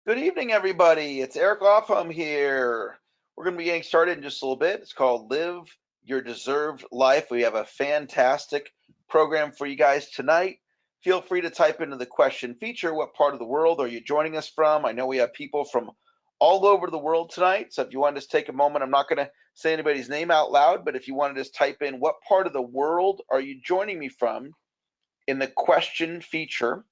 Good evening, everybody. It's Eric Lofholm here. We're going to be getting started in just a little bit. It's called Live Your Deserved Life. We have a fantastic program for you guys tonight. Feel free to type into the question feature, what part of the world are you joining us from? I know we have people from all over the world tonight. So if you want to just take a moment, I'm not going to say anybody's name out loud, but if you want to just type in what part of the world are you joining me from in the question feature,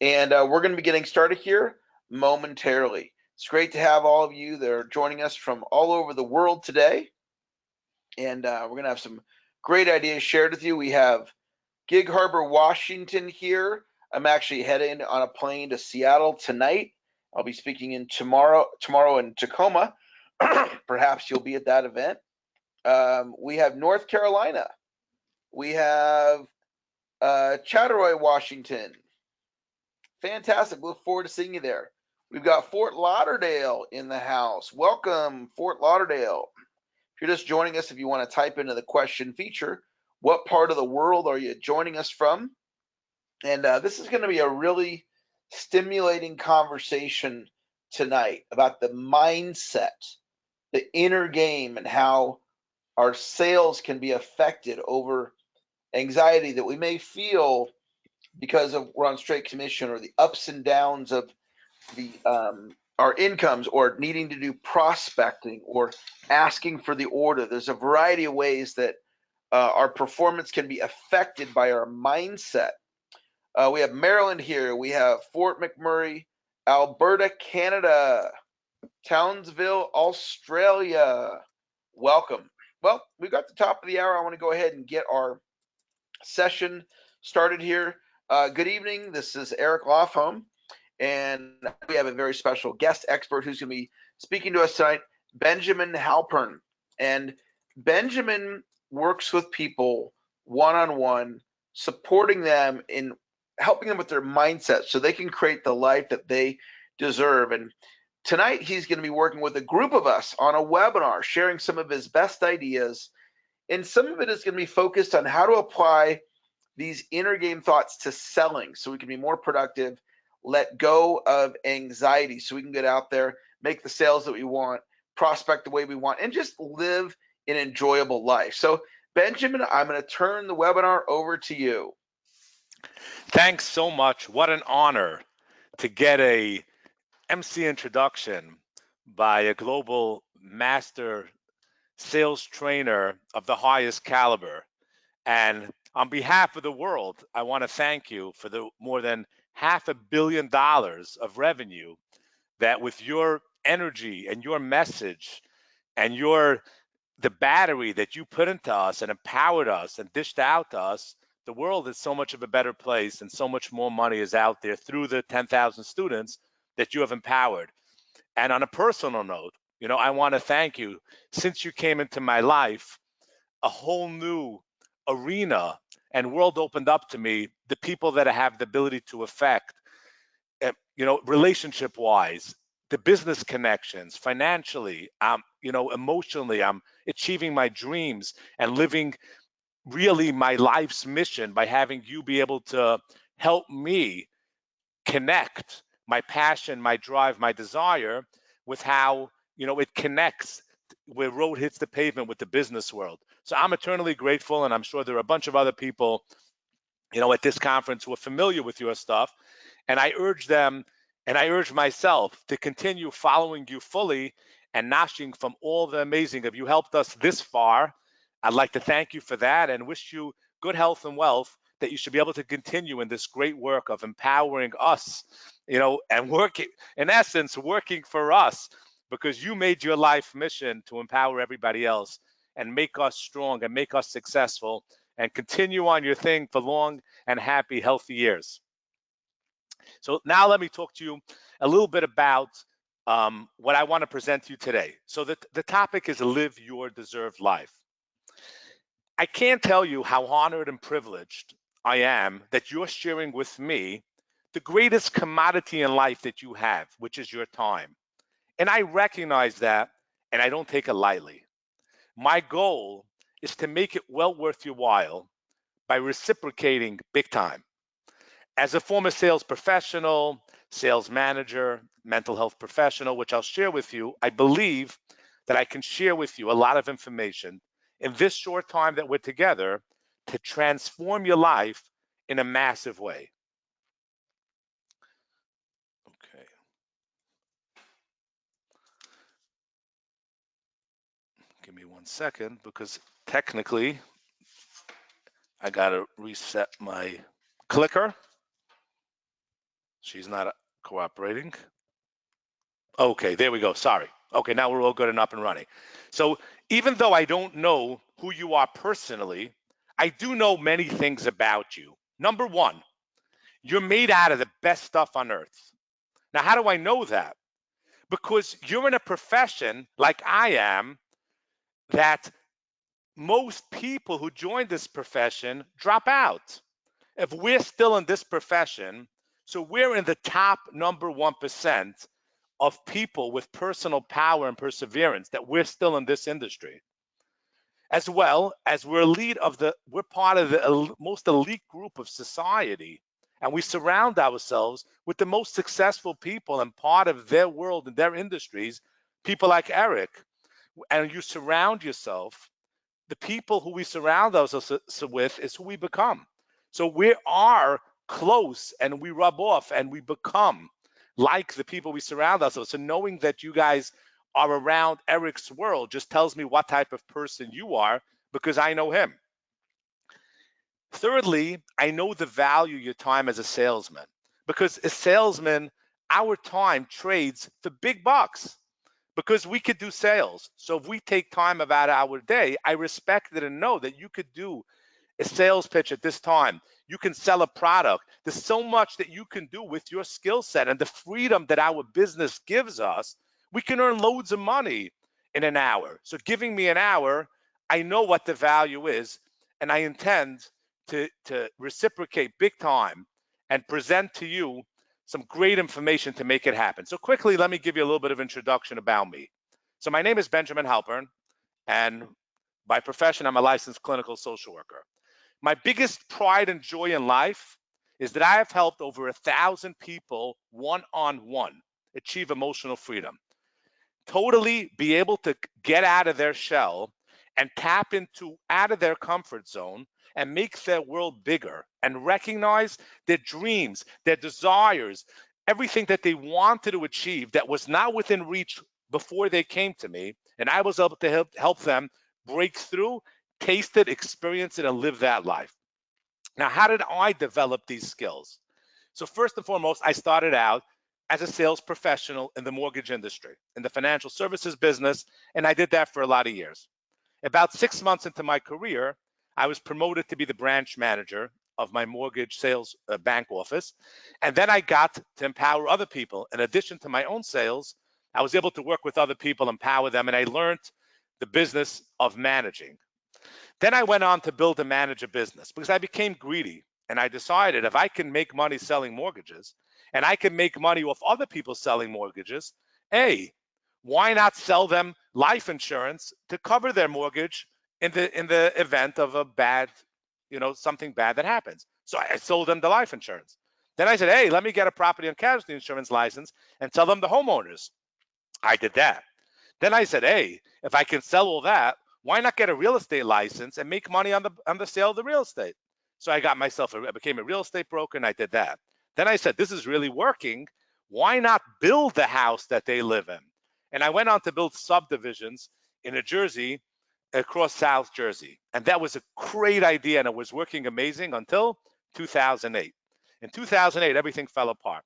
and we're going to be getting started here momentarily. It's great to have all of you that are joining us from all over the world today. And we're going to have some great ideas shared with you. We have Gig Harbor, Washington here. I'm actually heading on a plane to Seattle tonight. I'll be speaking in tomorrow in Tacoma. Perhaps you'll be at that event. We have North Carolina. We have Chattaroy, Washington. Fantastic. Look forward to seeing you there. We've got Fort Lauderdale in the house. Welcome, Fort Lauderdale. If you're just joining us, if you want to type into the question feature, what part of the world are you joining us from? And this is going to be a really stimulating conversation tonight about the mindset, the inner game, and how our sales can be affected over anxiety that we may feel because of we're on straight commission, or the ups and downs of the our incomes, or needing to do prospecting, or asking for the order. There's a variety of ways that our performance can be affected by our mindset. We have Maryland here. We have Fort McMurray, Alberta, Canada, Townsville, Australia. Welcome. Well, we've got the top of the hour. I want to go ahead and get our session started here. Good evening. This is Eric Lofholm, and we have a very special guest expert who's going to be speaking to us tonight, Benjamin Halpern. And Benjamin works with people one-on-one, supporting them in helping them with their mindset so they can create the life that they deserve. And tonight he's going to be working with a group of us on a webinar, sharing some of his best ideas. And some of it is going to be focused on how to apply these inner game thoughts to selling so we can be more productive, let go of anxiety so we can get out there, make the sales that we want, prospect the way we want, and just live an enjoyable life. So, Benjamin, I'm going to turn the webinar over to you. Thanks so much. What an honor to get a MC introduction by a global master sales trainer of the highest caliber. And on behalf of the world, I want to thank you for the more than $500 million of revenue that, with your energy and your message and the battery that you put into us and empowered us and dished out to us, the world is so much of a better place, and so much more money is out there through the 10,000 students that you have empowered. And on a personal note, I want to thank you. Since you came into my life, a whole new arena and world opened up to me, the people that I have the ability to affect, relationship wise, the business connections, financially, emotionally, I'm achieving my dreams and living really my life's mission by having you be able to help me connect my passion, my drive, my desire with how, it connects where road hits the pavement with the business world. So I'm eternally grateful, and I'm sure there are a bunch of other people, at this conference who are familiar with your stuff. And I urge them, and I urge myself to continue following you fully and noshing from all the amazing. If you helped us this far, I'd like to thank you for that and wish you good health and wealth, that you should be able to continue in this great work of empowering us, and working, in essence, working for us, because you made your life mission to empower everybody else and make us strong and make us successful, and continue on your thing for long and happy, healthy years. So now let me talk to you a little bit about what I want to present to you today. So the topic is live your deserved life. I can't tell you how honored and privileged I am that you're sharing with me the greatest commodity in life that you have, which is your time. And I recognize that, and I don't take it lightly. My goal is to make it well worth your while by reciprocating big time. As a former sales professional, sales manager, mental health professional, which I'll share with you, I believe that I can share with you a lot of information in this short time that we're together to transform your life in a massive way. Okay. Give me 1 second because technically I got to reset my clicker. She's not cooperating. Okay, there we go. Sorry. Okay, now we're all good and up and running. So even though I don't know who you are personally, I do know many things about you. Number one, you're made out of the best stuff on earth. Now, how do I know that? Because you're in a profession like I am that most people who join this profession drop out. If we're still in this profession, so we're in the top number 1% of people with personal power and perseverance that we're still in this industry, as well as we're part of the most elite group of society, and we surround ourselves with the most successful people and part of their world and their industries, people like Eric. And you surround yourself, the people who we surround ourselves with is who we become. So we are close and we rub off and we become like the people we surround ourselves. So knowing that you guys are around Eric's world just tells me what type of person you are because I know him. Thirdly, I know the value of your time as a salesman because as salesmen, our time trades for big bucks because we could do sales. So if we take time about our day, I respect it and know that you could do a sales pitch at this time. You can sell a product. There's so much that you can do with your skill set and the freedom that our business gives us. We can earn loads of money in an hour. So giving me an hour, I know what the value is, and I intend to reciprocate big time and present to you some great information to make it happen. So quickly, let me give you a little bit of introduction about me. So my name is Benjamin Halpern, and by profession, I'm a licensed clinical social worker. My biggest pride and joy in life is that I have helped over 1,000 people one-on-one achieve emotional freedom, totally be able to get out of their shell and tap into out of their comfort zone and make their world bigger and recognize their dreams, their desires, everything that they wanted to achieve that was not within reach before they came to me. And I was able to help them break through, taste it, experience it, and live that life. Now, how did I develop these skills? So first and foremost, I started out as a sales professional in the mortgage industry, in the financial services business, and I did that for a lot of years. About 6 months into my career, I was promoted to be the branch manager of my mortgage sales bank office. And then I got to empower other people. In addition to my own sales, I was able to work with other people, empower them, and I learned the business of managing. Then I went on to build and manage a business because I became greedy and I decided if I can make money selling mortgages and I can make money off other people selling mortgages, A, why not sell them life insurance to cover their mortgage in the event of a bad, something bad that happens. So I sold them the life insurance. Then I said, hey, let me get a property and casualty insurance license and sell them the homeowners. I did that. Then I said, hey, if I can sell all that, why not get a real estate license and make money on the sale of the real estate? So I became a real estate broker and I did that. Then I said, this is really working. Why not build the house that they live in? And I went on to build subdivisions in New Jersey, across South Jersey. And that was a great idea and it was working amazing until 2008. In 2008, everything fell apart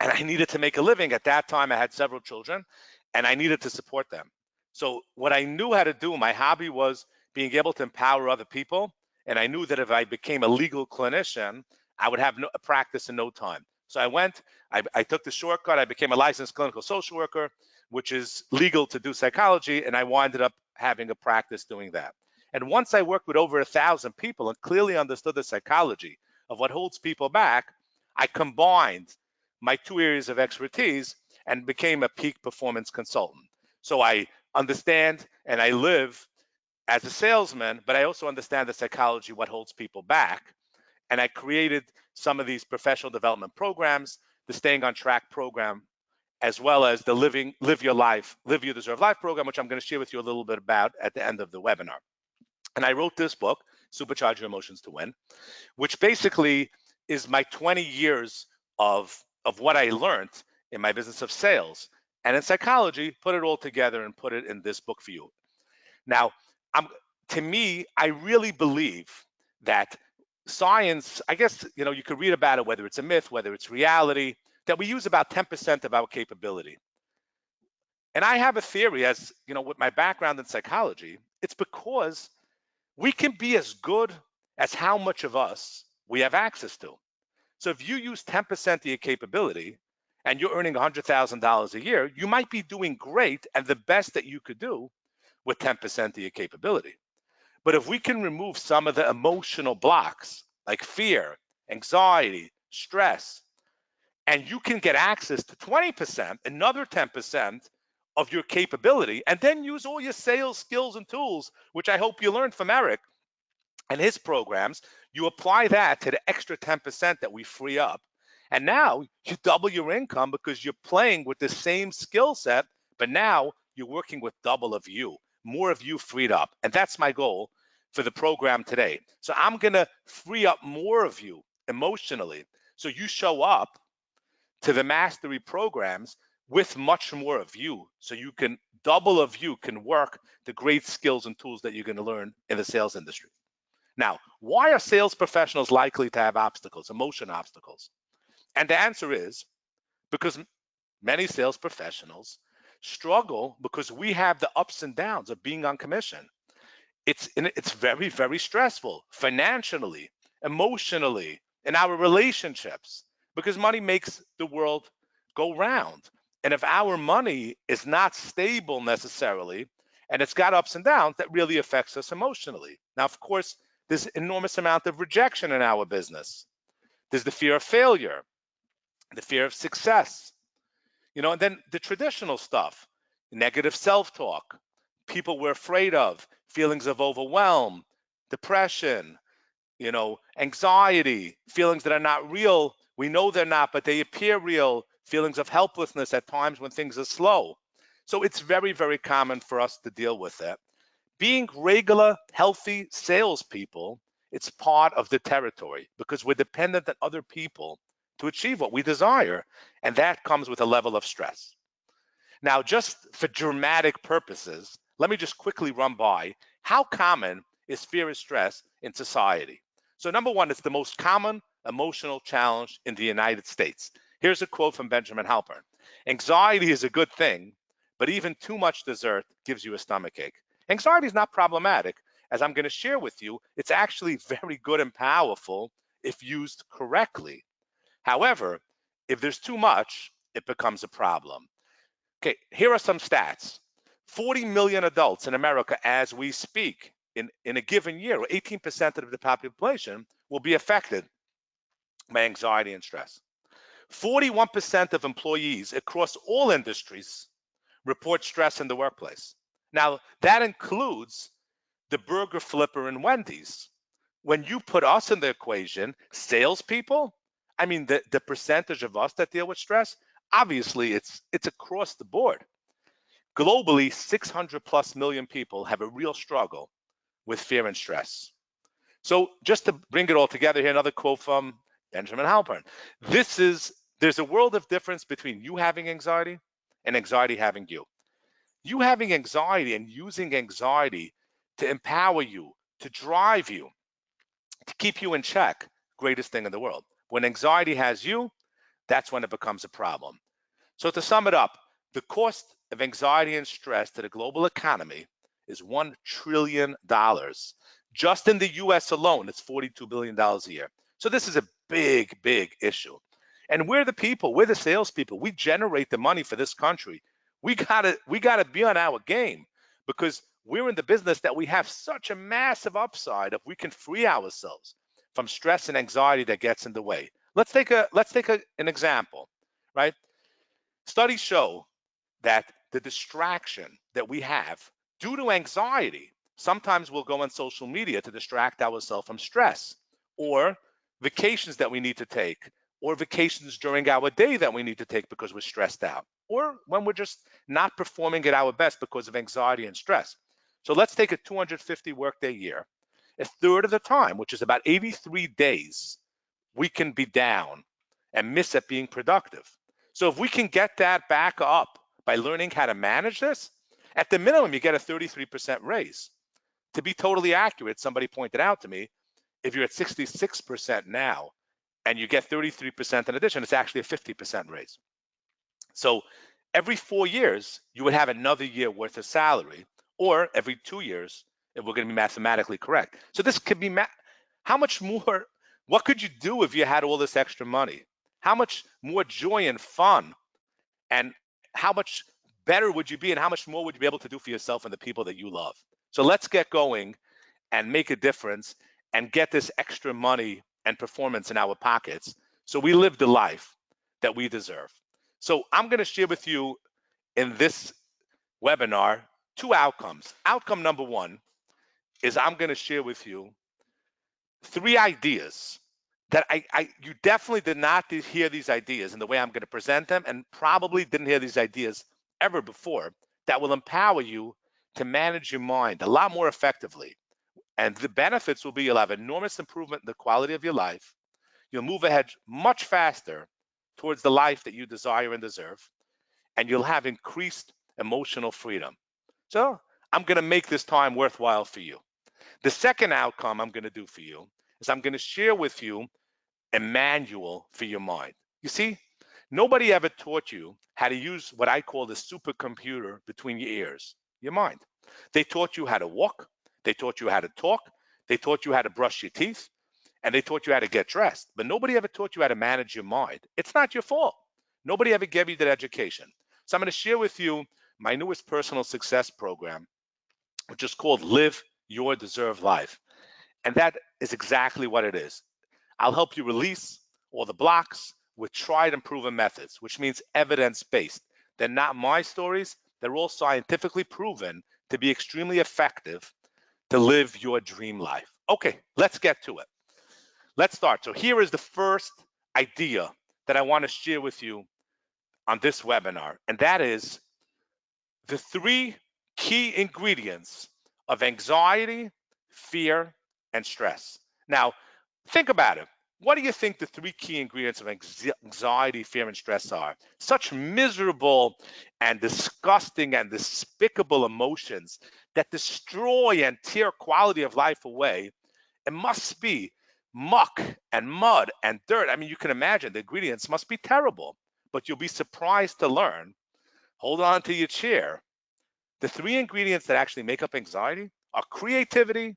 and I needed to make a living. At that time, I had several children and I needed to support them. So what I knew how to do, my hobby was being able to empower other people. And I knew that if I became a legal clinician, I would have a practice in no time. So I took the shortcut. I became a licensed clinical social worker, which is legal to do psychology. And I winded up having a practice doing that. And once I worked with over 1,000 people and clearly understood the psychology of what holds people back, I combined my two areas of expertise and became a peak performance consultant. So I understand and I live as a salesman, but I also understand the psychology, what holds people back. And I created some of these professional development programs, the Staying on Track program, as well as the Live Your Life, Live Your Deserve Life program, which I'm going to share with you a little bit about at the end of the webinar. And I wrote this book, Supercharge Your Emotions to Win, which basically is my 20 years of what I learned in my business of sales and in psychology, put it all together and put it in this book for you. Now, to me, I really believe that science, I guess, you could read about it, whether it's a myth, whether it's reality, that we use about 10% of our capability. And I have a theory, as with my background in psychology, it's because we can be as good as how much of us we have access to. So if you use 10% of your capability and you're earning $100,000 a year, you might be doing great and the best that you could do with 10% of your capability. But if we can remove some of the emotional blocks like fear, anxiety, stress, and you can get access to 20%, another 10% of your capability, and then use all your sales skills and tools, which I hope you learned from Eric and his programs, you apply that to the extra 10% that we free up. And now you double your income because you're playing with the same skill set, but now you're working with double of you, more of you freed up. And that's my goal for the program today. So I'm going to free up more of you emotionally. So you show up to the mastery programs with much more of you. So you can double of you can work the great skills and tools that you're going to learn in the sales industry. Now, why are sales professionals likely to have obstacles, emotion obstacles? And the answer is because many sales professionals struggle because we have the ups and downs of being on commission. It's very, very stressful financially, emotionally, in our relationships, because money makes the world go round. And if our money is not stable necessarily, and it's got ups and downs, that really affects us emotionally. Now, of course, there's enormous amount of rejection in our business. There's the fear of failure, the fear of success, and then the traditional stuff, negative self-talk, people we're afraid of, feelings of overwhelm, depression, anxiety, feelings that are not real. We know they're not, but they appear real, feelings of helplessness at times when things are slow. So it's very, very common for us to deal with it. Being regular, healthy salespeople, it's part of the territory because we're dependent on other people to achieve what we desire, and that comes with a level of stress. Now, just for dramatic purposes, let me just quickly run by how common is fear and stress in society. So number one, it's the most common emotional challenge in the United States. Here's a quote from Benjamin Halpern. Anxiety is a good thing, but even too much dessert gives you a stomachache. Anxiety is not problematic. As I'm going to share with you, it's actually very good and powerful if used correctly. However, if there's too much, it becomes a problem. Okay, here are some stats. 40 million adults in America as we speak in a given year, or 18% of the population, will be affected by anxiety and stress. 41% of employees across all industries report stress in the workplace. Now, that includes the burger flipper in Wendy's. When you put us in the equation, salespeople, I mean, the percentage of us that deal with stress, obviously it's across the board. Globally, 600 plus million people have a real struggle with fear and stress. So just to bring it all together here, another quote from Benjamin Halpern. There's a world of difference between you having anxiety and anxiety having you. You having anxiety and using anxiety to empower you, to drive you, to keep you in check, greatest thing in the world. When anxiety has you, that's when it becomes a problem. So to sum it up, the cost of anxiety and stress to the global economy is $1 trillion. Just in the US alone, it's $42 billion a year. So this is a big, big issue. And we're the salespeople. We generate the money for this country. We gotta be on our game because we're in the business that we have such a massive upside if we can free ourselves from stress and anxiety that gets in the way. Let's take an example, right? Studies show that the distraction that we have due to anxiety, sometimes we'll go on social media to distract ourselves from stress, or vacations that we need to take, or vacations during our day that we need to take because we're stressed out, or when we're just not performing at our best because of anxiety and stress. So let's take a 250 workday year. A third of the time, which is about 83 days, we can be down and miss at being productive. So if we can get that back up by learning how to manage this, at the minimum, you get a 33% raise. To be totally accurate, somebody pointed out to me, if you're at 66% now and you get 33% in addition, it's actually a 50% raise. So every 4 years, you would have another year worth of salary, or every 2 years, if we're going to be mathematically correct. So this could be, how much more, what could you do if you had all this extra money? How much more joy and fun, and how much better would you be, and how much more would you be able to do for yourself and the people that you love? So let's get going and make a difference and get this extra money and performance in our pockets so we live the life that we deserve. So I'm going to share with you in this webinar two outcomes. Outcome number one is I'm going to share with you 3 ideas that you definitely did not hear these ideas in the way I'm going to present them, and probably didn't hear these ideas ever before, that will empower you to manage your mind a lot more effectively. And the benefits will be you'll have enormous improvement in the quality of your life. You'll move ahead much faster towards the life that you desire and deserve, and you'll have increased emotional freedom. So I'm going to make this time worthwhile for you. The second outcome I'm going to do for you is I'm going to share with you a manual for your mind. You see, nobody ever taught you how to use what I call the supercomputer between your ears, your mind. They taught you how to walk, they taught you how to talk, they taught you how to brush your teeth, and they taught you how to get dressed. But nobody ever taught you how to manage your mind. It's not your fault. Nobody ever gave you that education. So I'm going to share with you my newest personal success program, which is called Live Your Deserved Life. And that is exactly what it is. I'll help you release all the blocks with tried and proven methods, which means evidence-based. They're not my stories. They're all scientifically proven to be extremely effective to live your dream life. Okay, let's get to it. Let's start. So here is the first idea that I want to share with you on this webinar, and that is the 3 key ingredients of anxiety, fear, and stress. Now, think about it. What do you think the 3 key ingredients of anxiety, fear, and stress are? Such miserable and disgusting and despicable emotions that destroy and tear quality of life away. It must be muck and mud and dirt. I mean, you can imagine the ingredients must be terrible, but you'll be surprised to learn. Hold on to your chair. The 3 ingredients that actually make up anxiety are creativity,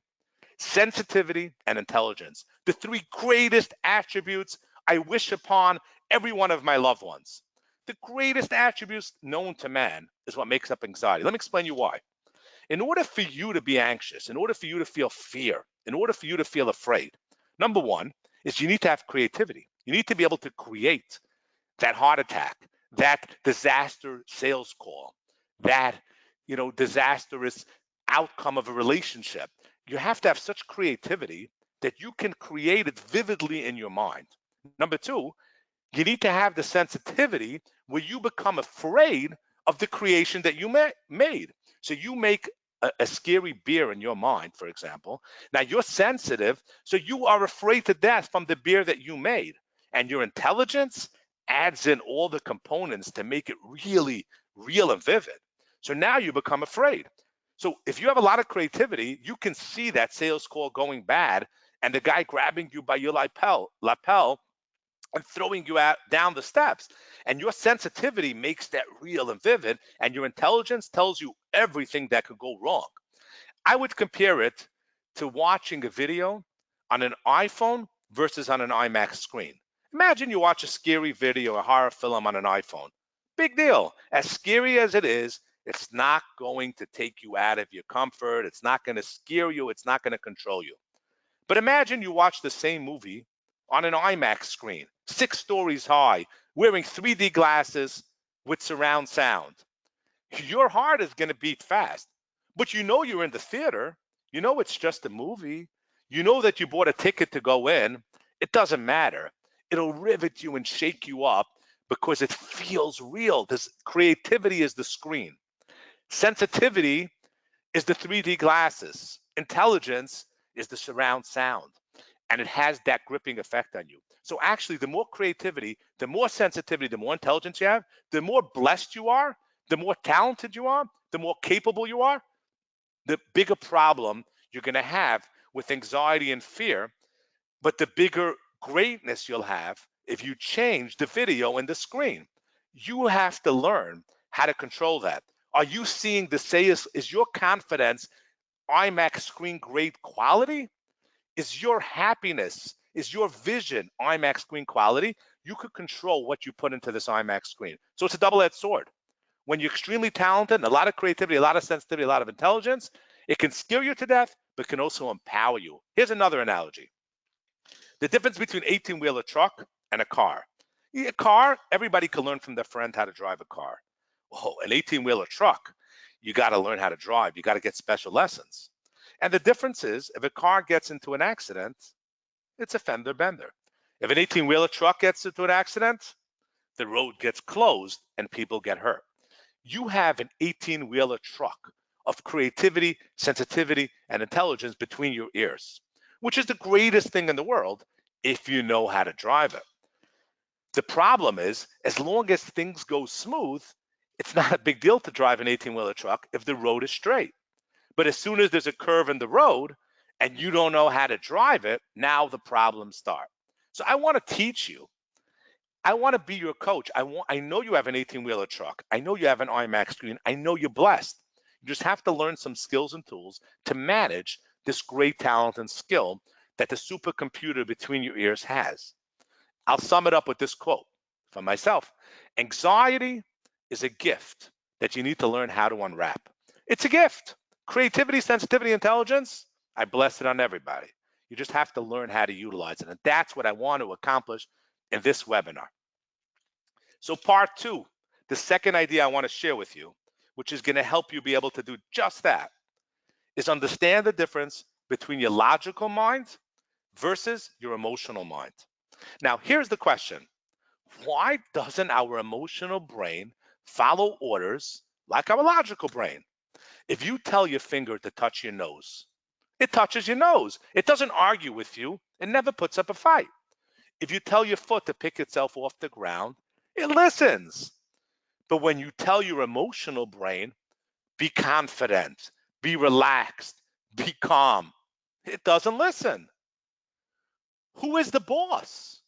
sensitivity, and intelligence. The 3 greatest attributes I wish upon every one of my loved ones. The greatest attributes known to man is what makes up anxiety. Let me explain you why. In order for you to be anxious, in order for you to feel fear, in order for you to feel afraid, number one is you need to have creativity. You need to be able to create that heart attack, that disaster sales call, that disastrous outcome of a relationship. You have to have such creativity that you can create it vividly in your mind. Number two, you need to have the sensitivity where you become afraid of the creation that you made. So you make a scary beer in your mind, for example. Now you're sensitive, so you are afraid to death from the beer that you made. And your intelligence adds in all the components to make it really real and vivid. So now you become afraid. So if you have a lot of creativity, you can see that sales call going bad and the guy grabbing you by your lapel and throwing you out down the steps. And your sensitivity makes that real and vivid, and your intelligence tells you everything that could go wrong. I would compare it to watching a video on an iPhone versus on an IMAX screen. Imagine you watch a scary video, a horror film on an iPhone. Big deal. As scary as it is, it's not going to take you out of your comfort. It's not going to scare you. It's not going to control you. But imagine you watch the same movie on an IMAX screen, 6 stories high, wearing 3D glasses with surround sound. Your heart is going to beat fast, but you know you're in the theater. You know it's just a movie. You know that you bought a ticket to go in. It doesn't matter. It'll rivet you and shake you up because it feels real. This creativity is the screen. Sensitivity is the 3D glasses. Intelligence is the surround sound. And it has that gripping effect on you. So actually, the more creativity, the more sensitivity, the more intelligence you have, the more blessed you are, the more talented you are, the more capable you are, the bigger problem you're going to have with anxiety and fear, but the bigger greatness you'll have if you change the video and the screen. You have to learn how to control that. Are you seeing the say is your confidence IMAX screen grade quality? Is your happiness, is your vision IMAX screen quality? You could control what you put into this IMAX screen. So it's a double-edged sword. When you're extremely talented, and a lot of creativity, a lot of sensitivity, a lot of intelligence, it can scare you to death, but can also empower you. Here's another analogy. The difference between 18-wheeler truck and a car. A car, everybody can learn from their friend how to drive a car. Oh, an 18-wheeler truck, you got to learn how to drive. You got to get special lessons. And the difference is, if a car gets into an accident, it's a fender bender. If an 18-wheeler truck gets into an accident, the road gets closed and people get hurt. You have an 18-wheeler truck of creativity, sensitivity, and intelligence between your ears, which is the greatest thing in the world if you know how to drive it. The problem is, as long as things go smooth, it's not a big deal to drive an 18-wheeler truck if the road is straight. But as soon as there's a curve in the road and you don't know how to drive it, now the problems start. So I want to teach you. I want to be your coach. I know you have an 18-wheeler truck. I know you have an IMAX screen. I know you're blessed. You just have to learn some skills and tools to manage this great talent and skill that the supercomputer between your ears has. I'll sum it up with this quote from myself. Anxiety is a gift that you need to learn how to unwrap. It's a gift. Creativity, sensitivity, intelligence, I bless it on everybody. You just have to learn how to utilize it. And that's what I want to accomplish in this webinar. So part two, the second idea I want to share with you, which is going to help you be able to do just that, is understand the difference between your logical mind versus your emotional mind. Now, here's the question. Why doesn't our emotional brain follow orders like our logical brain? If you tell your finger to touch your nose, it touches your nose. It doesn't argue with you. It never puts up a fight. If you tell your foot to pick itself off the ground, it listens. But when you tell your emotional brain, be confident, be relaxed, be calm, it doesn't listen. Who is the boss?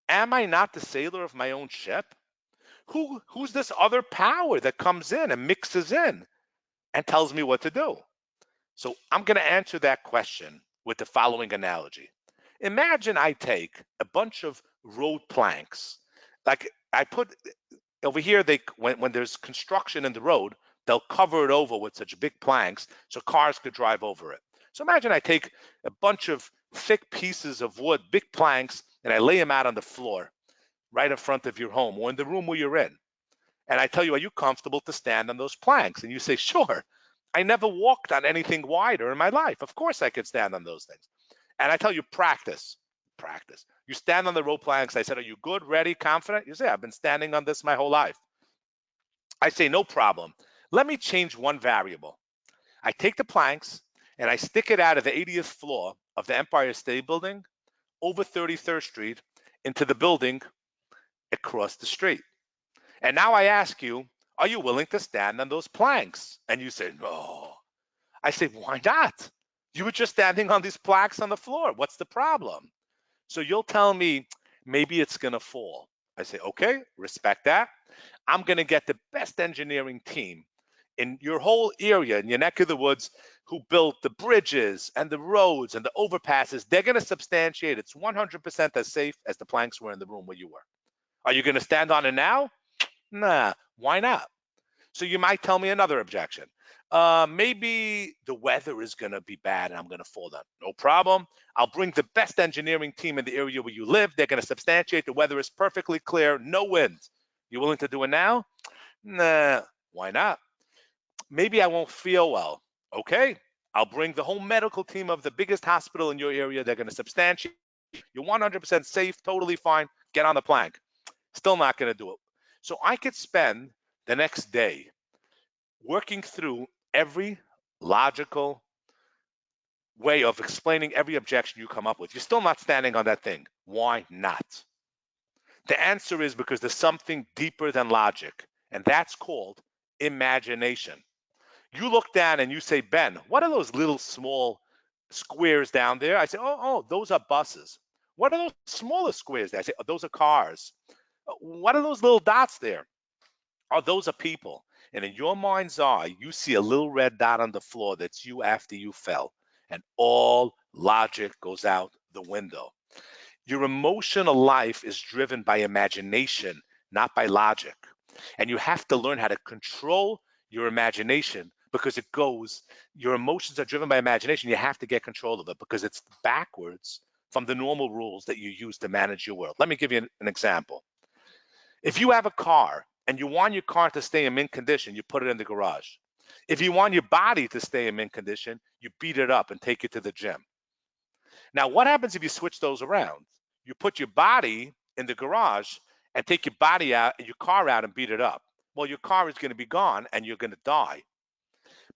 Am I not the sailor of my own ship? Who's this other power that comes in and mixes in and tells me what to do? So I'm going to answer that question with the following analogy. Imagine I take a bunch of road planks, like I put over here. They when there's construction in the road, they'll cover it over with such big planks so cars could drive over it. So imagine I take a bunch of thick pieces of wood, big planks, and I lay them out on the floor right in front of your home or in the room where you're in. And I tell you, are you comfortable to stand on those planks? And you say, sure. I never walked on anything wider in my life. Of course I could stand on those things. And I tell you, practice, practice. You stand on the rope planks. I said, are you good, ready, confident? You say, I've been standing on this my whole life. I say, no problem. Let me change one variable. I take the planks and I stick it out of the 80th floor of the Empire State Building over 33rd Street into the building across the street. And now I ask you, are you willing to stand on those planks? And you say, no. I say, why not? You were just standing on these planks on the floor. What's the problem? So you'll tell me, maybe it's going to fall. I say, okay, respect that. I'm going to get the best engineering team in your whole area, in your neck of the woods, who built the bridges and the roads and the overpasses. They're going to substantiate it's 100% as safe as the planks were in the room where you were. Are you going to stand on it now? Nah, why not? So you might tell me another objection. Maybe the weather is going to be bad and I'm going to fall down. No problem. I'll bring the best engineering team in the area where you live. They're going to substantiate the weather is perfectly clear, no wind. You willing to do it now? Nah, why not? Maybe I won't feel well. Okay, I'll bring the whole medical team of the biggest hospital in your area. They're going to substantiate You're 100% safe, totally fine. Get on the plank. Still not going to do it. So I could spend the next day working through every logical way of explaining every objection you come up with. You're still not standing on that thing. Why not? The answer is because there's something deeper than logic, and that's called imagination. You look down and you say, Ben, what are those little small squares down there? I say, oh, those are buses. What are those smaller squares there? I say, oh, those are cars. What are those little dots there? Oh, those are people. And in your mind's eye, you see a little red dot on the floor that's you after you fell. And all logic goes out the window. Your emotional life is driven by imagination, not by logic. And you have to learn how to control your imagination because your emotions are driven by imagination. You have to get control of it because it's backwards from the normal rules that you use to manage your world. Let me give you an example. If you have a car and you want your car to stay in mint condition, you put it in the garage. If you want your body to stay in mint condition, you beat it up and take it to the gym. Now, what happens if you switch those around? You put your body in the garage and take your body out, your car out and beat it up. Well, your car is going to be gone and you're going to die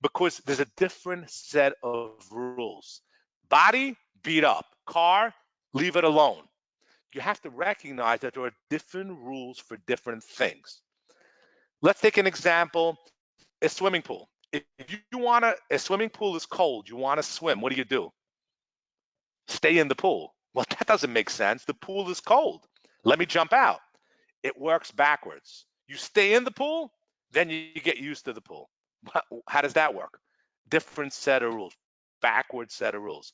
because there's a different set of rules. Body, beat up. Car, leave it alone. You have to recognize that there are different rules for different things. Let's take an example, a swimming pool. If you want a swimming pool is cold, you want to swim, what do? Stay in the pool. Well, that doesn't make sense. The pool is cold. Let me jump out. It works backwards. You stay in the pool, then you get used to the pool. How does that work? Different set of rules, backward set of rules.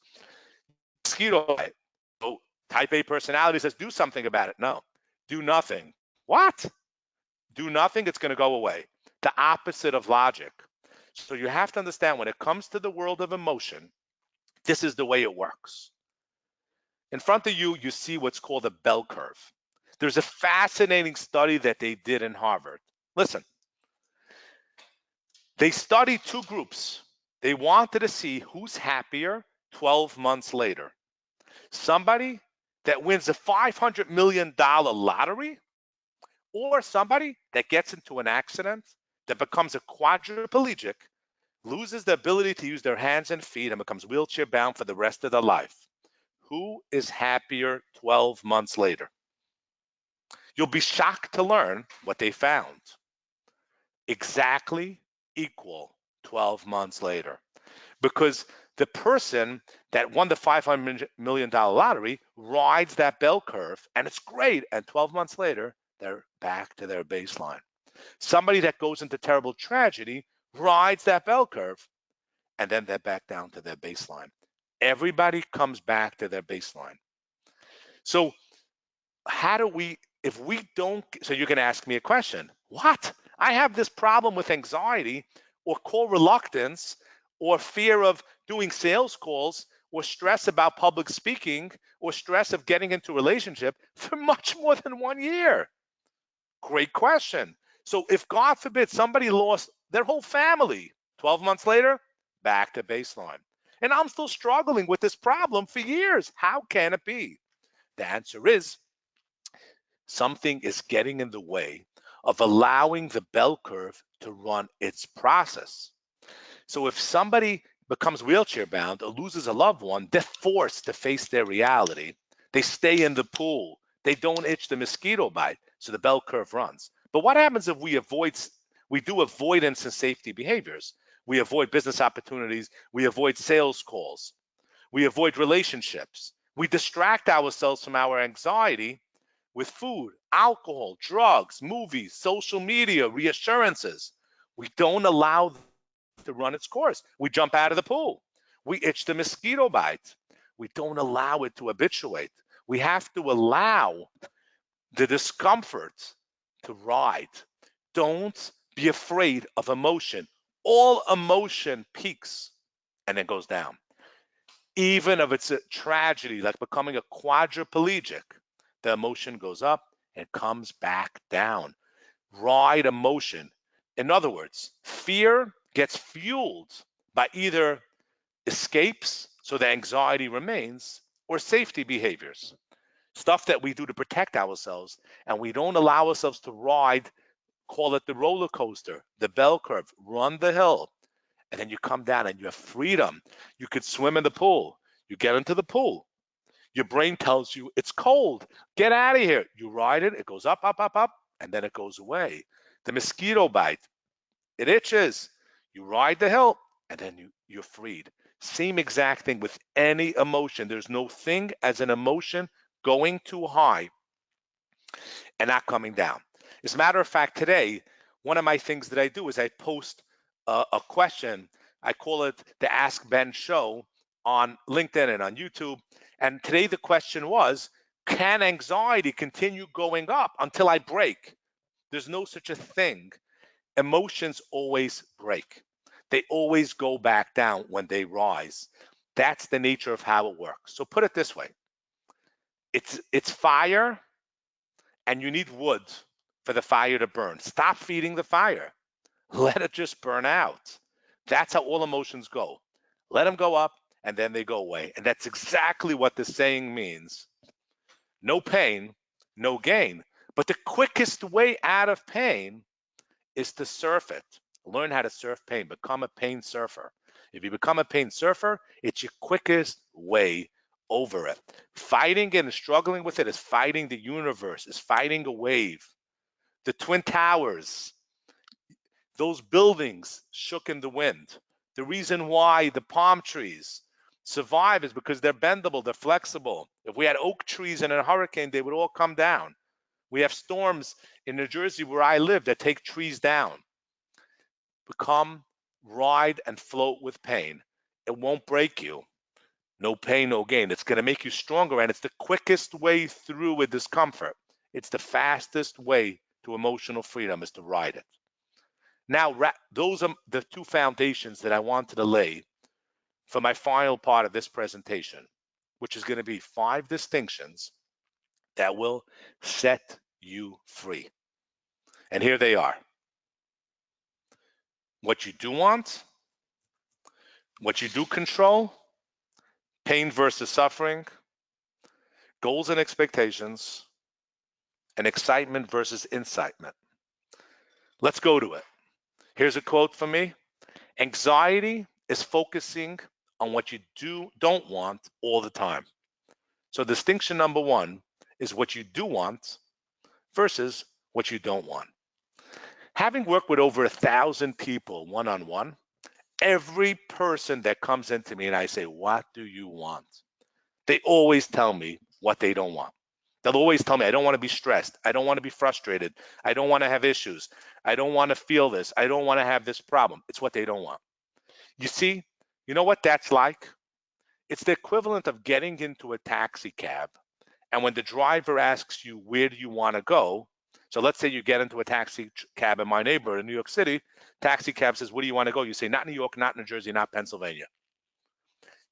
Mosquito bite. So type A personality says, do something about it. No, do nothing. What? Do nothing, it's going to go away. The opposite of logic. So you have to understand when it comes to the world of emotion, this is the way it works. In front of you, you see what's called a bell curve. There's a fascinating study that they did in Harvard. Listen, they studied two groups. They wanted to see who's happier 12 months later. Somebody that wins a $500 million lottery or somebody that gets into an accident, that becomes a quadriplegic, loses the ability to use their hands and feet and becomes wheelchair bound for the rest of their life. Who is happier 12 months later? You'll be shocked to learn what they found. Exactly equal 12 months later. Because the person that won the $500 million lottery rides that bell curve and it's great. And 12 months later, they're back to their baseline. Somebody that goes into terrible tragedy rides that bell curve and then they're back down to their baseline. Everybody comes back to their baseline. So how do we, if we don't, so you can ask me a question. What? I have this problem with anxiety or call reluctance or fear of doing sales calls or stress about public speaking or stress of getting into a relationship for much more than 1 year. Great question. So if God forbid somebody lost their whole family 12 months later, back to baseline. And I'm still struggling with this problem for years. How can it be? The answer is something is getting in the way of allowing the bell curve to run its process. So if somebody becomes wheelchair bound or loses a loved one, they're forced to face their reality. They stay in the pool. They don't itch the mosquito bite, so the bell curve runs. But what happens if we do avoidance and safety behaviors? We avoid business opportunities. We avoid sales calls. We avoid relationships. We distract ourselves from our anxiety with food, alcohol, drugs, movies, social media, reassurances. We don't allow to run its course. We jump out of the pool. We itch the mosquito bite. We don't allow it to habituate. We have to allow the discomfort to ride. Don't be afraid of emotion. All emotion peaks and then goes down. Even if it's a tragedy like becoming a quadriplegic, the emotion goes up and comes back down. Ride emotion. In other words, fear gets fueled by either escapes, so the anxiety remains, or safety behaviors, stuff that we do to protect ourselves, and we don't allow ourselves to ride, call it the roller coaster, the bell curve, run the hill, and then you come down and you have freedom. You could swim in the pool. You get into the pool. Your brain tells you it's cold. Get out of here. You ride it. It goes up, up, up, up, and then it goes away. The mosquito bite, it itches. You ride the hill, and then you're freed. Same exact thing with any emotion. There's no thing as an emotion going too high and not coming down. As a matter of fact, today, one of my things that I do is I post a question. I call it the Ask Ben Show on LinkedIn and on YouTube. And today the question was, can anxiety continue going up until I break? There's no such a thing. Emotions always break. They always go back down when they rise. That's the nature of how it works. So put it this way. It's fire, and you need wood for the fire to burn. Stop feeding the fire. Let it just burn out. That's how all emotions go. Let them go up and then they go away. And that's exactly what the saying means. No pain, no gain. But the quickest way out of pain is to surf it. Learn how to surf pain. Become a pain surfer. If you become a pain surfer, it's your quickest way over it. Fighting it and struggling with it is fighting the universe, is fighting a wave. The Twin Towers, those buildings shook in the wind. The reason why the palm trees survive is because they're bendable, they're flexible. If we had oak trees in a hurricane, they would all come down. We have storms in New Jersey where I live that take trees down. Become, ride, and float with pain. It won't break you. No pain, no gain. It's going to make you stronger, and it's the quickest way through a discomfort. It's the fastest way to emotional freedom is to ride it. Now, those are the two foundations that I wanted to lay for my final part of this presentation, which is going to be 5 distinctions that will set you free. And here they are. What you do want, what you do control, pain versus suffering, goals and expectations, and excitement versus incitement. Let's go to it. Here's a quote from me. Anxiety is focusing on what you don't want all the time. So distinction number 1 is what you do want versus what you don't want. Having worked with over 1,000 people one-on-one, every person that comes into me and I say, what do you want? They always tell me what they don't want. They'll always tell me, I don't want to be stressed. I don't want to be frustrated. I don't want to have issues. I don't want to feel this. I don't want to have this problem. It's what they don't want. You see, you know what that's like? It's the equivalent of getting into a taxi cab, and when the driver asks you, where do you want to go? So let's say you get into a taxi cab in my neighborhood in New York City. Taxi cab says, where do you want to go? You say, not New York, not New Jersey, not Pennsylvania.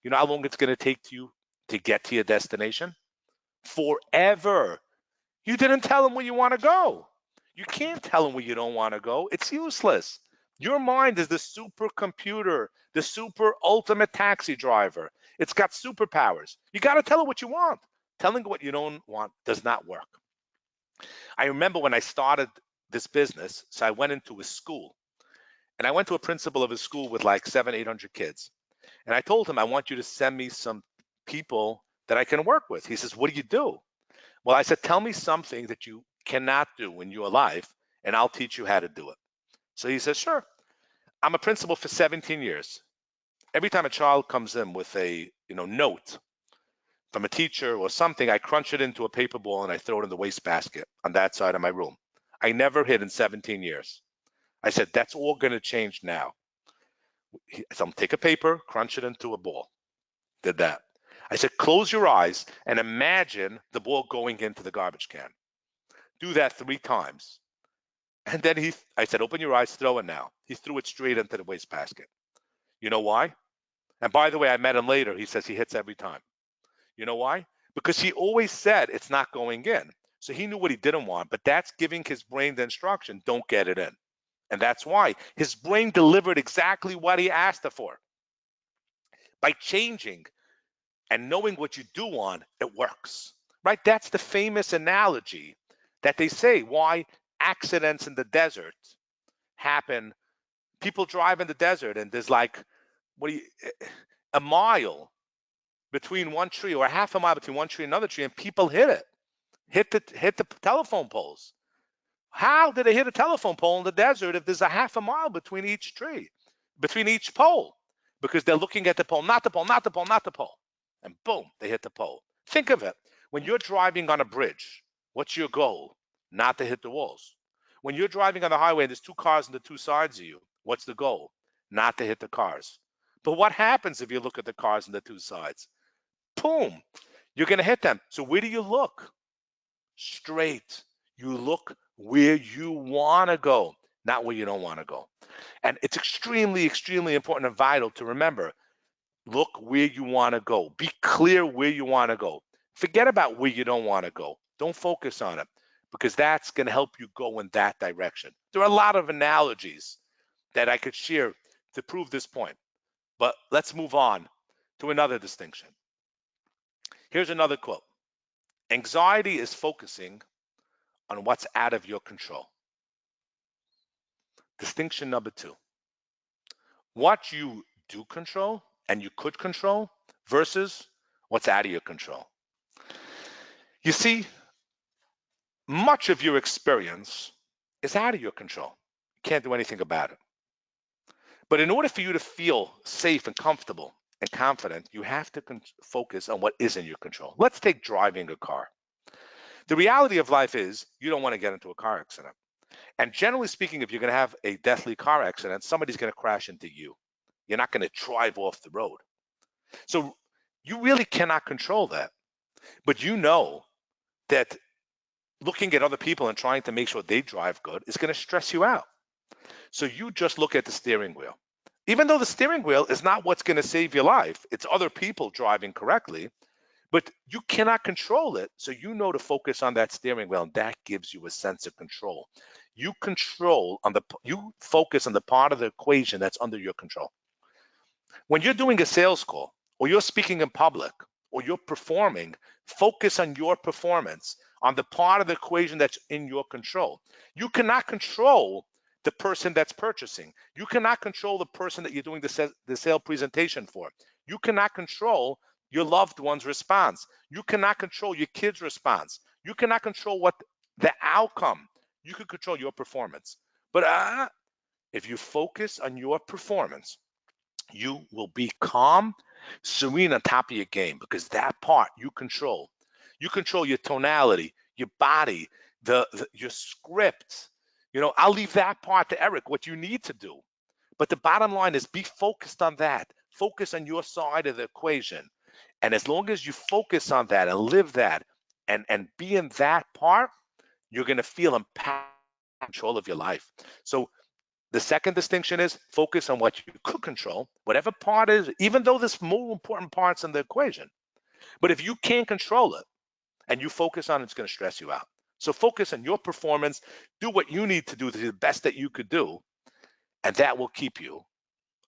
You know how long it's going to take you to get to your destination? Forever. You didn't tell them where you want to go. You can't tell them where you don't want to go. It's useless. Your mind is the supercomputer, the super ultimate taxi driver. It's got superpowers. You got to tell it what you want. Telling what you don't want does not work. I remember when I started this business, so I went into a school, and I went to a principal of a school with like 700, 800 kids. And I told him, I want you to send me some people that I can work with. He says, what do you do? Well, I said, tell me something that you cannot do in your life, and I'll teach you how to do it. So he says, sure. I'm a principal for 17 years. Every time a child comes in with a note from a teacher or something, I crunch it into a paper ball and I throw it in the wastebasket on that side of my room. I never hid in 17 years. I said, that's all going to change now. So I'm take a paper, crunch it into a ball. Did that. I said, close your eyes and imagine the ball going into the garbage can. Do that 3 times. And then I said, open your eyes, throw it now. He threw it straight into the wastebasket. You know why? And by the way, I met him later. He says he hits every time. You know why? Because he always said it's not going in. So he knew what he didn't want, but that's giving his brain the instruction, don't get it in. And that's why his brain delivered exactly what he asked it for. By changing and knowing what you do on it works, right? That's the famous analogy that they say why accidents in the desert happen. People drive in the desert and there's like, what do you, a mile between one tree or a half a mile between one tree and another tree, and people hit the telephone poles. How did they hit a telephone pole in the desert if there's a half a mile between each tree, between each pole? Because they're looking at the pole, not the pole, not the pole, not the pole. And boom, they hit the pole. Think of it. When you're driving on a bridge, what's your goal? Not to hit the walls. When you're driving on the highway and there's two cars on the two sides of you, what's the goal? Not to hit the cars. But what happens if you look at the cars on the two sides? Boom, you're going to hit them. So where do you look? Straight. You look where you want to go, not where you don't want to go. And it's extremely, extremely important and vital to remember, look where you want to go. Be clear where you want to go. Forget about where you don't want to go. Don't focus on it, because that's going to help you go in that direction. There are a lot of analogies that I could share to prove this point, but let's move on to another distinction. Here's another quote. Anxiety is focusing on what's out of your control. Distinction number 2. What you do control and you could control versus what's out of your control. You see, much of your experience is out of your control. You can't do anything about it. But in order for you to feel safe and comfortable and confident, you have to focus on what is in your control. Let's take driving a car. The reality of life is you don't want to get into a car accident. And generally speaking, if you're going to have a deathly car accident, somebody's going to crash into you. You're not going to drive off the road. So you really cannot control that. But you know that looking at other people and trying to make sure they drive good is going to stress you out. So you just look at the steering wheel. Even though the steering wheel is not what's going to save your life, it's other people driving correctly, but you cannot control it. So you know to focus on that steering wheel, and that gives you a sense of control. You focus on the part of the equation that's under your control. When you're doing a sales call, or you're speaking in public, or you're performing, focus on your performance, on the part of the equation that's in your control. You cannot control the person that's purchasing. You cannot control the person that you're doing the sale presentation for. You cannot control your loved one's response. You cannot control your kid's response. You cannot control what the outcome. You can control your performance. But if you focus on your performance, you will be calm, serene, on top of your game, because that part you control. You control your tonality, your body, your script. I'll leave that part to Eric, what you need to do. But the bottom line is be focused on that. Focus on your side of the equation. And as long as you focus on that and live that and be in that part, you're going to feel empowered, control of your life. So the second distinction is focus on what you could control, whatever part is, even though there's more important parts in the equation. But if you can't control it and you focus on it, it's going to stress you out. So focus on your performance, do what you need to do to do the best that you could do, and that will keep you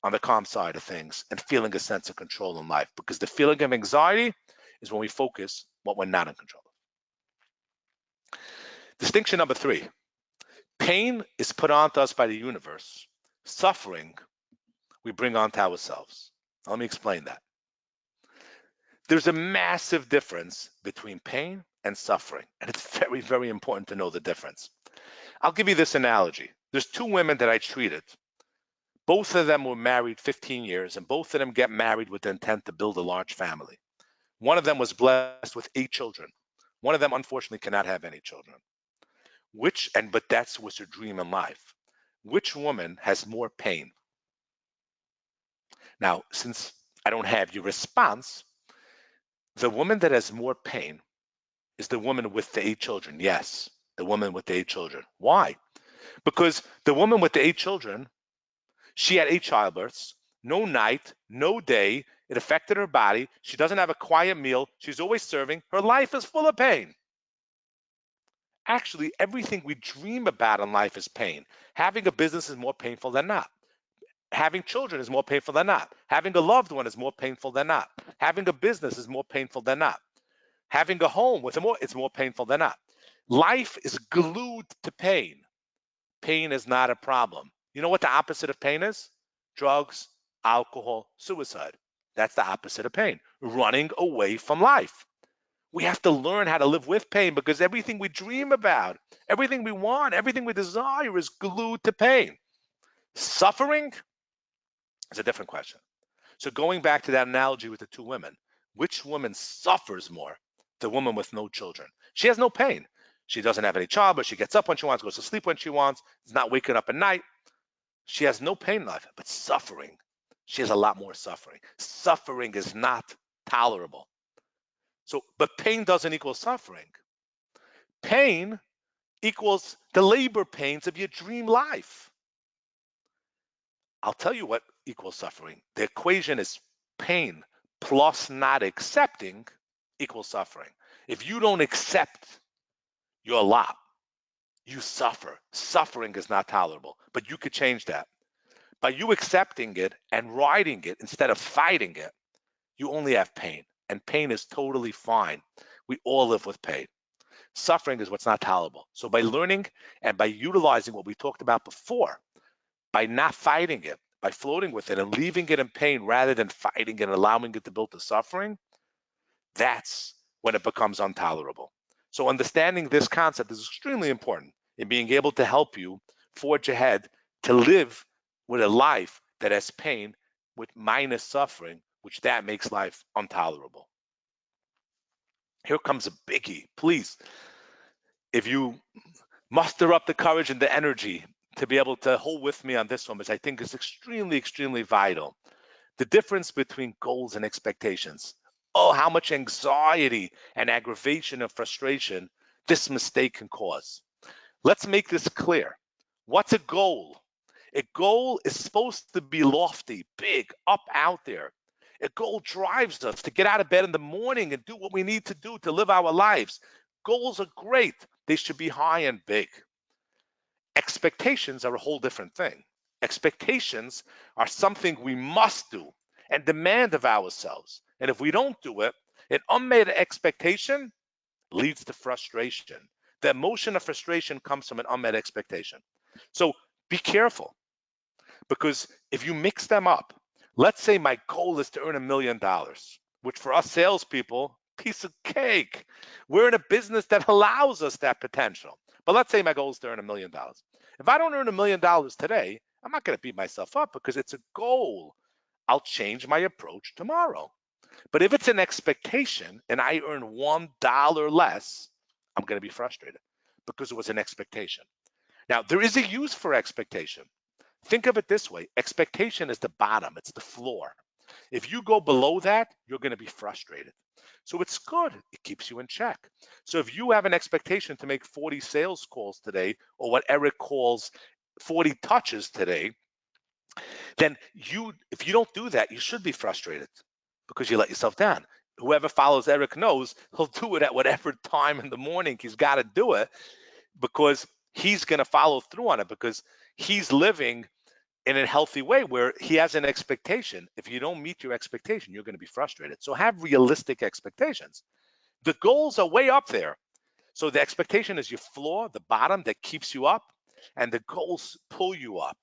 on the calm side of things and feeling a sense of control in life, because the feeling of anxiety is when we focus what we're not in control of. Distinction number 3. Pain is put onto us by the universe. Suffering we bring onto ourselves. Now, let me explain that. There's a massive difference between pain and suffering, and it's very, very important to know the difference. I'll give you this analogy. There's 2 women that I treated. Both of them were married 15 years, and both of them get married with the intent to build a large family. One of them was blessed with 8 children. One of them, unfortunately, cannot have any children. But that was her dream in life. Which woman has more pain? Now, since I don't have your response, the woman that has more pain is the woman with the 8 children. Yes, the woman with the 8 children. Why? Because the woman with the 8 children, she had 8 childbirths, no night, no day. It affected her body. She doesn't have a quiet meal. She's always serving. Her life is full of pain. Actually, everything we dream about in life is pain. Having a business is more painful than not. Having children is more painful than not. Having a loved one is more painful than not. Having a business is more painful than not. Having a home with it's more painful than not. Life is glued to pain. Pain is not a problem. You know what the opposite of pain is? Drugs, alcohol, suicide. That's the opposite of pain. Running away from life. We have to learn how to live with pain because everything we dream about, everything we want, everything we desire is glued to pain. Suffering is a different question. So going back to that analogy with the two women, which woman suffers more? The woman with no children. She has no pain. She doesn't have any child, but she gets up when she wants, goes to sleep when she wants, is not waking up at night. She has no pain in life, but suffering. She has a lot more suffering. Suffering is not tolerable. So, but pain doesn't equal suffering. Pain equals the labor pains of your dream life. I'll tell you what equals suffering. The equation is pain plus not accepting equals suffering. If you don't accept your lot, you suffer. Suffering is not tolerable, but you could change that. By you accepting it and riding it instead of fighting it, you only have pain, and pain is totally fine. We all live with pain. Suffering is what's not tolerable. So by learning and by utilizing what we talked about before, by not fighting it, by floating with it and leaving it in pain rather than fighting it and allowing it to build the suffering, that's when it becomes intolerable. So understanding this concept is extremely important in being able to help you forge ahead to live with a life that has pain with minus suffering, which that makes life intolerable. Here comes a biggie. Please, if you muster up the courage and the energy to be able to hold with me on this one, which I think is extremely, extremely vital. The difference between goals and expectations. Oh, how much anxiety and aggravation and frustration this mistake can cause. Let's make this clear. What's a goal? A goal is supposed to be lofty, big, up out there. A goal drives us to get out of bed in the morning and do what we need to do to live our lives. Goals are great. They should be high and big. Expectations are a whole different thing. Expectations are something we must do and demand of ourselves. And if we don't do it, an unmet expectation leads to frustration. The emotion of frustration comes from an unmet expectation. So be careful, because if you mix them up, let's say my goal is to earn $1 million, which for us salespeople, piece of cake. We're in a business that allows us that potential. But let's say my goal is to earn $1 million. If I don't earn $1 million today, I'm not going to beat myself up because it's a goal. I'll change my approach tomorrow. But if it's an expectation and I earn $1 less, I'm going to be frustrated because it was an expectation. Now, there is a use for expectation. Think of it this way. Expectation is the bottom. It's the floor. If you go below that, you're going to be frustrated. So it's good. It keeps you in check. So if you have an expectation to make 40 sales calls today, or what Eric calls 40 touches today, then if you don't do that, you should be frustrated because you let yourself down. Whoever follows Eric knows he'll do it at whatever time in the morning he's got to do it, because he's going to follow through on it, because he's living in a healthy way where he has an expectation. If you don't meet your expectation, you're going to be frustrated. So have realistic expectations. The goals are way up there. So the expectation is your floor, the bottom that keeps you up, and the goals pull you up.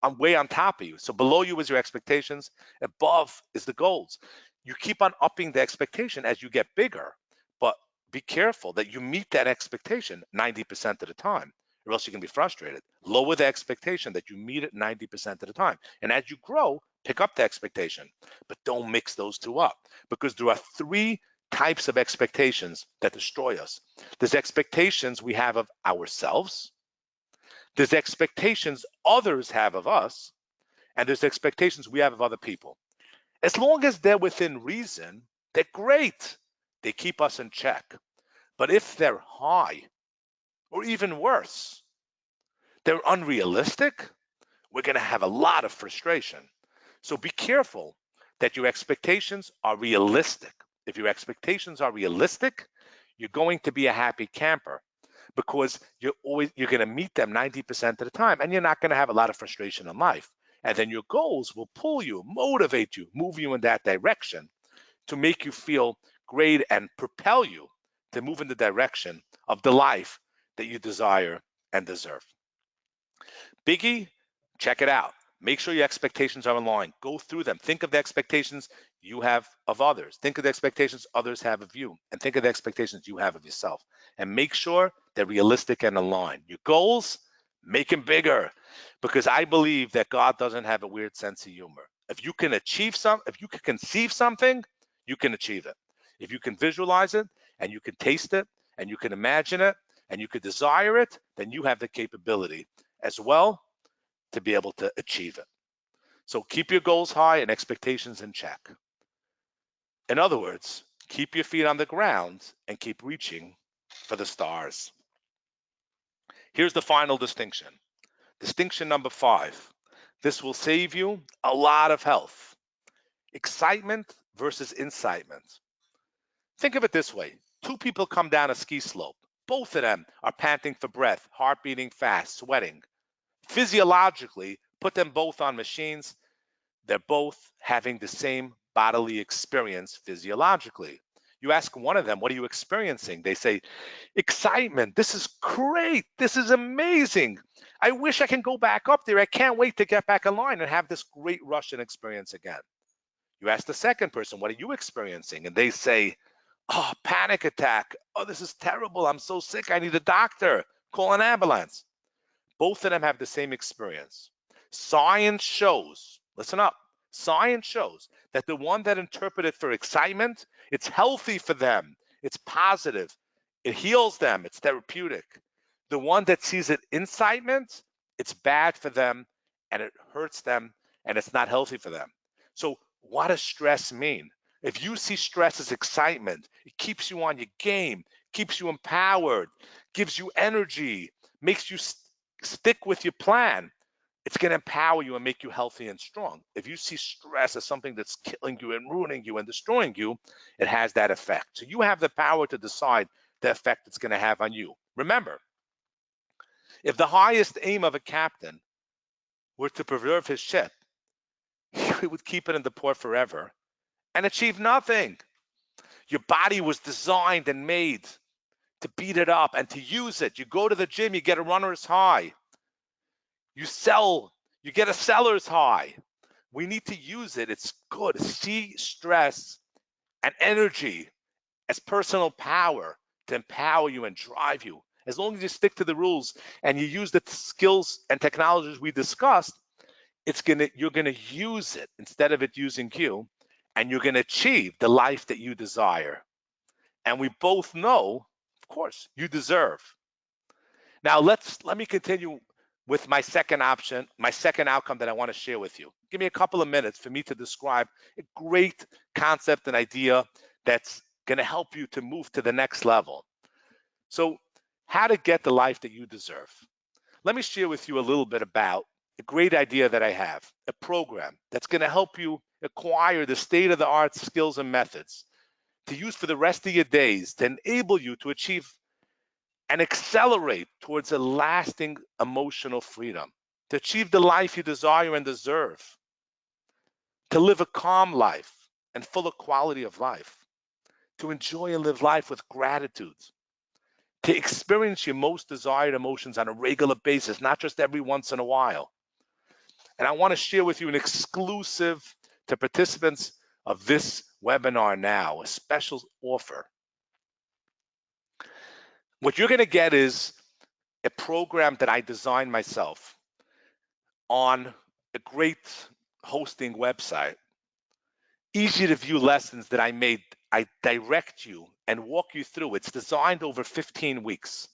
I'm way on top of you. So below you is your expectations, above is the goals. You keep on upping the expectation as you get bigger, but be careful that you meet that expectation 90% of the time, or else you can be frustrated. Lower the expectation that you meet it 90% of the time. And as you grow, pick up the expectation, but don't mix those two up, because there are three types of expectations that destroy us. There's expectations we have of ourselves, there's expectations others have of us, and there's expectations we have of other people. As long as they're within reason, they're great. They keep us in check. But if they're high, or even worse, they're unrealistic, we're going to have a lot of frustration. So be careful that your expectations are realistic. If your expectations are realistic, you're going to be a happy camper, because you're going to meet them 90% of the time, and you're not going to have a lot of frustration in life. And then your goals will pull you, motivate you, move you in that direction to make you feel great and propel you to move in the direction of the life that you desire and deserve. Biggie, check it out. Make sure your expectations are aligned. Go through them. Think of the expectations you have of others. Think of the expectations others have of you. And think of the expectations you have of yourself. And make sure they're realistic and aligned. Your goals, make them bigger. Because I believe that God doesn't have a weird sense of humor. If you can if you can conceive something, you can achieve it. If you can visualize it and you can taste it and you can imagine it and you can desire it, then you have the capability as well to be able to achieve it. So keep your goals high and expectations in check. In other words, keep your feet on the ground and keep reaching for the stars. Here's the final distinction. Distinction number 5. This will save you a lot of health. Excitement versus incitement. Think of it this way. 2 people come down a ski slope. Both of them are panting for breath, heart beating fast, sweating. Physiologically, put them both on machines, they're both having the same bodily experience physiologically. You ask one of them, what are you experiencing? They say, excitement. This is great. This is amazing. I wish I can go back up there. I can't wait to get back in line and have this great Russian experience again. You ask the second person, what are you experiencing? And they say, oh, panic attack. Oh, this is terrible. I'm so sick. I need a doctor. Call an ambulance. Both of them have the same experience. Science shows, listen up, science shows that the one that interpreted for excitement, it's healthy for them, it's positive, it heals them, it's therapeutic. The one that sees it incitement, it's bad for them and it hurts them and it's not healthy for them. So what does stress mean? If you see stress as excitement, it keeps you on your game, keeps you empowered, gives you energy, makes you stick with your plan. It's going to empower you and make you healthy and strong. If you see stress as something that's killing you and ruining you and destroying you, it has that effect. So you have the power to decide the effect it's going to have on you. Remember, if the highest aim of a captain were to preserve his ship, he would keep it in the port forever and achieve nothing. Your body was designed and made to beat it up and to use it. You go to the gym, you get a runner's high. You get a seller's high. We need to use it. It's good. See stress and energy as personal power to empower you and drive you. As long as you stick to the rules and you use the skills and technologies we discussed, you're gonna use it instead of it using you, and you're gonna achieve the life that you desire. And we both know, of course, you deserve. Now let me continue with my second option, my second outcome that I want to share with you. Give me a couple of minutes for me to describe a great concept and idea that's going to help you to move to the next level. So, how to get the life that you deserve. Let me share with you a little bit about a great idea that I have, a program that's going to help you acquire the state-of-the-art skills and methods to use for the rest of your days to enable you to achieve and accelerate towards a lasting emotional freedom, to achieve the life you desire and deserve, to live a calm life and full of quality of life, to enjoy and live life with gratitude, to experience your most desired emotions on a regular basis, not just every once in a while. And I want to share with you an exclusive to participants of this webinar now, a special offer. What you're going to get is a program that I designed myself on a great hosting website. Easy to view lessons that I made. I direct you and walk you through. It's designed over 15 weeks.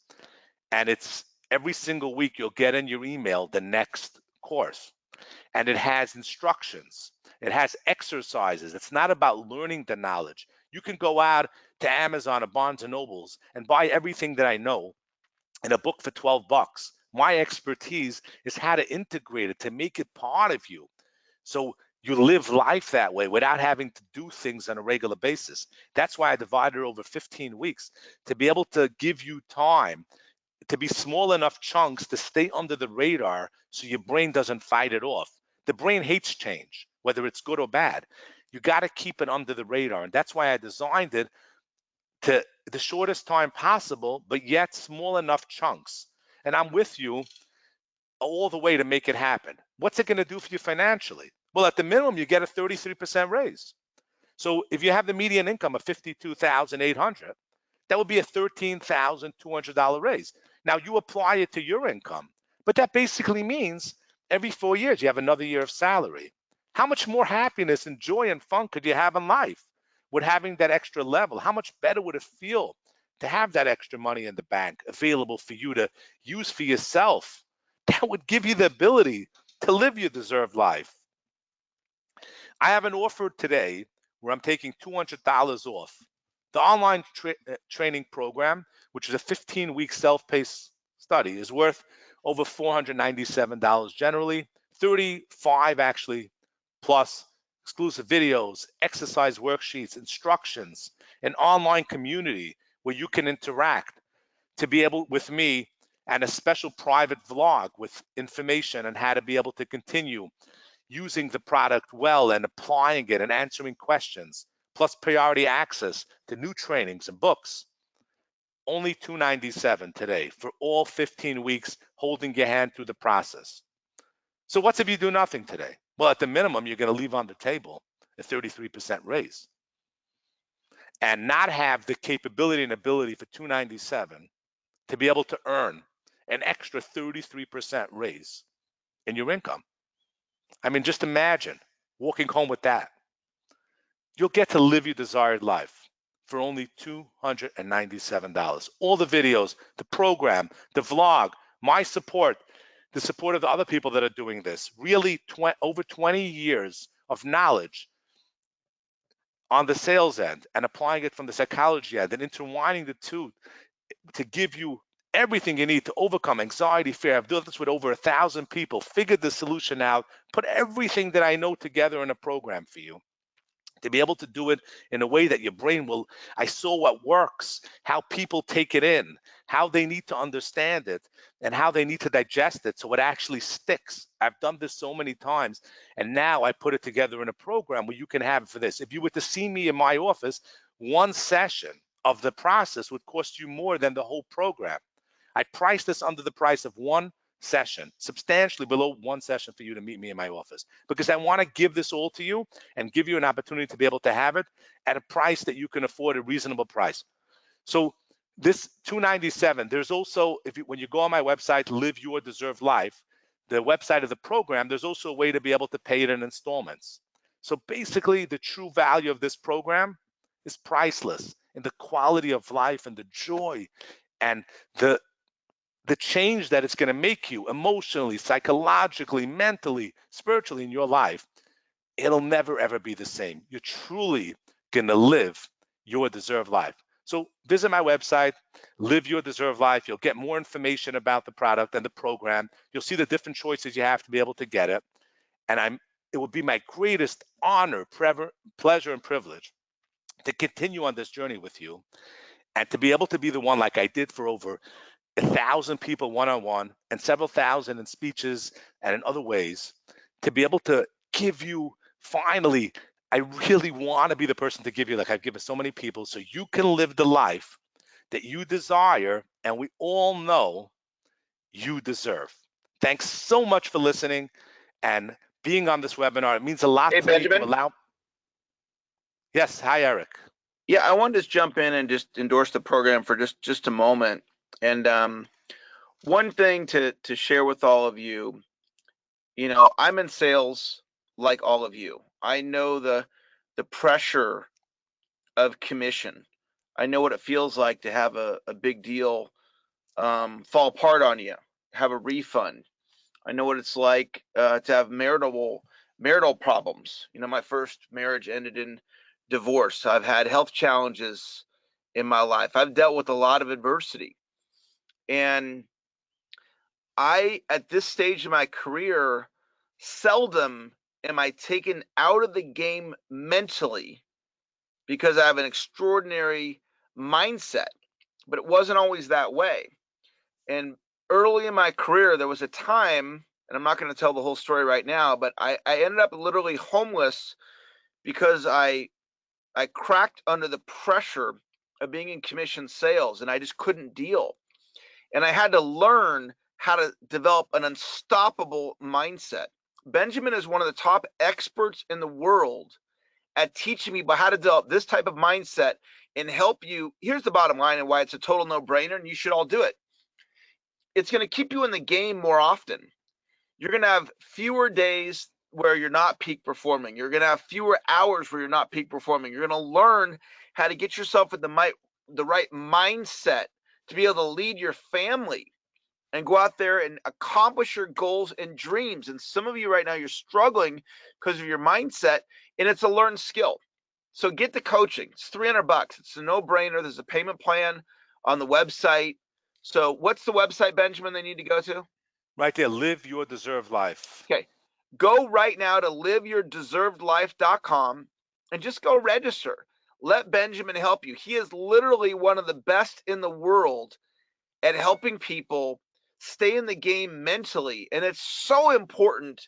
And it's every single week you'll get in your email the next course. And it has instructions. It has exercises. It's not about learning the knowledge. You can go out to Amazon or Barnes and Nobles and buy everything that I know in a book for 12 bucks. My expertise is how to integrate it, to make it part of you. So you live life that way without having to do things on a regular basis. That's why I divided it over 15 weeks to be able to give you time to be small enough chunks to stay under the radar so your brain doesn't fight it off. The brain hates change, whether it's good or bad. You got to keep it under the radar. And that's why I designed it to the shortest time possible, but yet small enough chunks. And I'm with you all the way to make it happen. What's it going to do for you financially? Well, at the minimum, you get a 33% raise. So if you have the median income of 52,800, that would be a $13,200 raise. Now you apply it to your income, but that basically means every 4 years you have another year of salary. How much more happiness and joy and fun could you have in life with having that extra level? How much better would it feel to have that extra money in the bank available for you to use for yourself? That would give you the ability to live your deserved life. I have an offer today where I'm taking $200 off. The online training program, which is a 15-week self-paced study, is worth over $497 generally, 35 actually, plus exclusive videos, exercise worksheets, instructions, an online community where you can interact to be able with me, and a special private vlog with information on how to be able to continue using the product well and applying it and answering questions, plus priority access to new trainings and books. Only $297 today for all 15 weeks, holding your hand through the process. So what's if you do nothing today? Well, at the minimum, you're going to leave on the table a 33% raise and not have the capability and ability for $297 to be able to earn an extra 33% raise in your income. I mean, just imagine walking home with that. You'll get to live your desired life for only $297. All the videos, the program, the vlog, my support, the support of the other people that are doing this, really over 20 years of knowledge on the sales end and applying it from the psychology end and intertwining the two to give you everything you need to overcome anxiety, fear. I've done this with over 1,000 people, figured the solution out, put everything that I know together in a program for you to be able to do it in a way that your brain will. I saw what works, how people take it in, how they need to understand it, and how they need to digest it so it actually sticks. I've done this so many times, and now I put it together in a program where you can have it for this. If you were to see me in my office, one session of the process would cost you more than the whole program. I priced this under the price of one session, substantially below one session for you to meet me in my office, because I want to give this all to you and give you an opportunity to be able to have it at a price that you can afford, a reasonable price. So this $297, there's also, when you go on my website, Live Your Deserved Life, the website of the program, there's also a way to be able to pay it in installments. So basically, the true value of this program is priceless in the quality of life and the joy and the change that it's going to make you emotionally, psychologically, mentally, spiritually in your life. It'll never ever be the same. You're truly going to live your deserved life. So visit my website, Live Your Deserved Life. You'll get more information about the product and the program. You'll see the different choices you have to be able to get it. And it would be my greatest honor, pleasure, and privilege to continue on this journey with you and to be able to be the one, like I did for over 1,000 people one-on-one and several thousand in speeches and in other ways, to be able to give you, finally, I really want to be the person to give you, like I've given so many people, so you can live the life that you desire and we all know you deserve. Thanks so much for listening and being on this webinar. It means a lot Hey, to me to Benjamin. allow. Yes, hi, Eric. Yeah, I wanted to jump in and just endorse the program for just a moment. And one thing to share with all of you, I'm in sales like all of you. I know the pressure of commission. I know what it feels like to have a big deal fall apart on you, have a refund. I know what it's like to have marital problems. My first marriage ended in divorce. I've had health challenges in my life. I've dealt with a lot of adversity. And at this stage of my career, seldom am I taken out of the game mentally because I have an extraordinary mindset. But it wasn't always that way. And early in my career, there was a time, and I'm not going to tell the whole story right now, but I ended up literally homeless because I cracked under the pressure of being in commission sales, and I just couldn't deal. And I had to learn how to develop an unstoppable mindset. Benjamin is one of the top experts in the world at teaching me about how to develop this type of mindset and help you. Here's the bottom line and why it's a total no-brainer, and you should all do it. It's going to keep you in the game more often. You're going to have fewer days where you're not peak performing. You're going to have fewer hours where you're not peak performing. You're going to learn how to get yourself in the right mindset to be able to lead your family and go out there and accomplish your goals and dreams. And some of you right now, you're struggling because of your mindset, and it's a learned skill. So get the coaching. It's $300. It's a no-brainer. There's a payment plan on the website. So what's the website, Benjamin, they need to go to? Right there, live your deserved life. Okay. Go right now to liveyourdeservedlife.com and just go register. Let Benjamin help you. He is literally one of the best in the world at helping people stay in the game mentally. And it's so important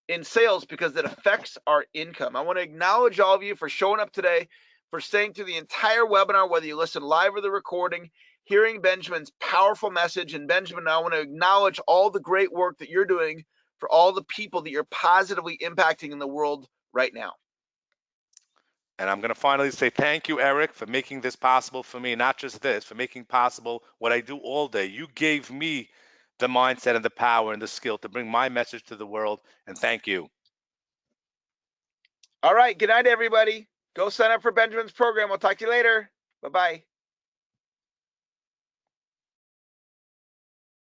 in sales because it affects our income. I want to acknowledge all of you for showing up today, for staying through the entire webinar, whether you listen live or the recording, hearing Benjamin's powerful message. And Benjamin, I want to acknowledge all the great work that you're doing for all the people that you're positively impacting in the world right now. And I'm going to finally say thank you, Eric, for making this possible for me. Not just this, for making possible what I do all day. You gave me the mindset and the power and the skill to bring my message to the world. And thank you. All right. Good night, everybody. Go sign up for Benjamin's program. We'll talk to you later. Bye-bye.